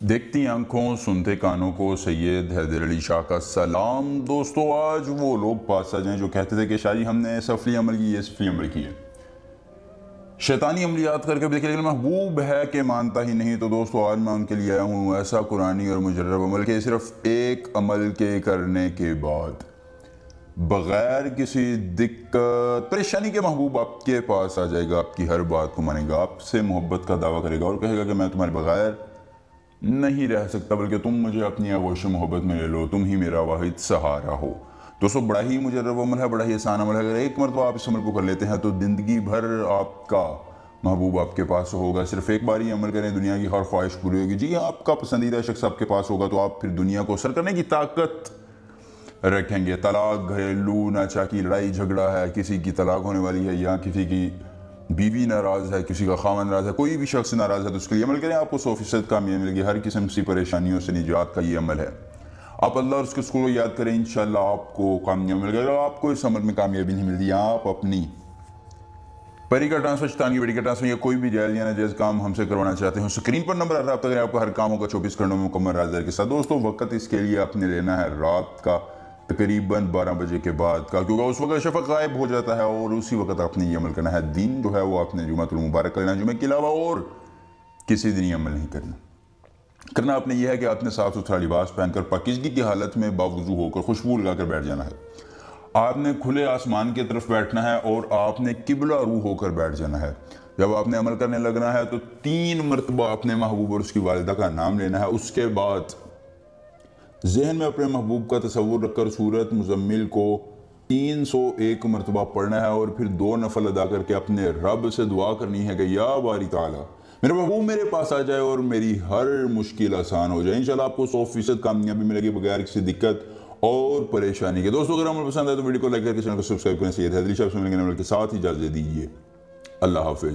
देखती आंखों सुनते कानों को सैयद हैदर अली शाह का सलाम। दोस्तों, आज वो लोग पास आ जाएं जो कहते थे कि शाह जी हमने सफली अमल की, ये सफली अमल की है, शैतानी अमलियात करके भी देखिए, लेकिन महबूब है कि मानता ही नहीं। तो दोस्तों, आज मैं उनके लिए आया हूँ ऐसा कुरानी और मुजर्रब अमल के सिर्फ एक अमल के करने के बाद बग़ैर किसी दिक्कत परेशानी के महबूब आपके पास आ जाएगा, आपकी हर बात को मानेगा, आपसे मोहब्बत का दावा करेगा और कहेगा कि मैं तुम्हारे बग़ैर नहीं रह सकता, बल्कि तुम मुझे अपनी आगोश मोहब्बत में ले लो, तुम ही मेरा वाहिद सहारा हो। दोस्तों, बड़ा ही मुजर्रब अमल है, बड़ा ही आसान अमल है। अगर एक मरतबा आप इस अमल को कर लेते हैं तो ज़िंदगी भर आपका महबूब आपके पास होगा। सिर्फ एक बार ही अमल करें, दुनिया की हर ख्वाहिश पूरी होगी। जी हाँ, आपका पसंदीदा शख्स आपके पास होगा तो आप फिर दुनिया को सर करने की ताकत रखेंगे। तलाक, घरेलू नाचाकी, लड़ाई झगड़ा है, किसी की तलाक होने वाली है या किसी की बीवी नाराज़ है, किसी का खामन नाराज़ है, कोई भी शख्स नाराज़ है तो उसके लिए अमल करें, आपको 100% कामयाबी मिलेगी। हर किस्म की परेशानियों से निजात का ये अमल है। आप अल्लाह और उसके रसूल को याद करें, इंशाअल्लाह आपको कामयाबी मिलेगी। अगर आपको इस अमल में कामयाबी नहीं मिलती, आप अपनी परी का ट्रांसफर, शैतान की बेटी का ट्रांसफर या कोई भी जायज़ या नाजायज़ काम हमसे करवाना चाहते हैं, स्क्रीन पर नंबर आ रहा है, करें, आपको हर काम होगा 24 घंटों में मुकम्मल राज़दारी के साथ। दोस्तों, वक्त इसके लिए आपने लेना है रात का तकरीबन 12 बजे के बाद का, क्योंकि उस वक्त शफ़क़ गायब हो जाता है और उसी वक्त आपने ये अमल करना है। दिन जो है वो आपने जुमातुल मुबारक करना, जुमे के अलावा और किसी दिन ये अमल नहीं करना आपने ये है कि आपने साफ़ सुथरा लिबास पहनकर पाकीज़गी की हालत में बावुज़ू होकर खुशबू लगाकर बैठ जाना है। आपने खुले आसमान की तरफ बैठना है और आपने किबला रू होकर बैठ जाना है। जब आपने अमल करने लगना है तो 3 मरतबा अपने महबूब और उसकी वालिदा का नाम लेना है। उसके बाद जहन में अपने महबूब का तस्वुर रखकर सूरत मुज़म्मिल को 301 मरतबा पढ़ना है और फिर 2 नफल अदा करके अपने रब से दुआ करनी है कि या बारी ताला, मेरा महबूब मेरे पास आ जाए और मेरी हर मुश्किल आसान हो जाए। इंशाल्लाह आपको 100% कामयाबी मिलेगी बगैर किसी दिक्कत और परेशानी के। दोस्तों, अगर अमल पसंद आए तो वीडियो को लाइक करके चैनल को सब्सक्राइब करें। सैयद हैदर अली शाह से मिलेंगे अमल के साथ, इजाज़त दीजिए। अल्लाह हाफ़िज़।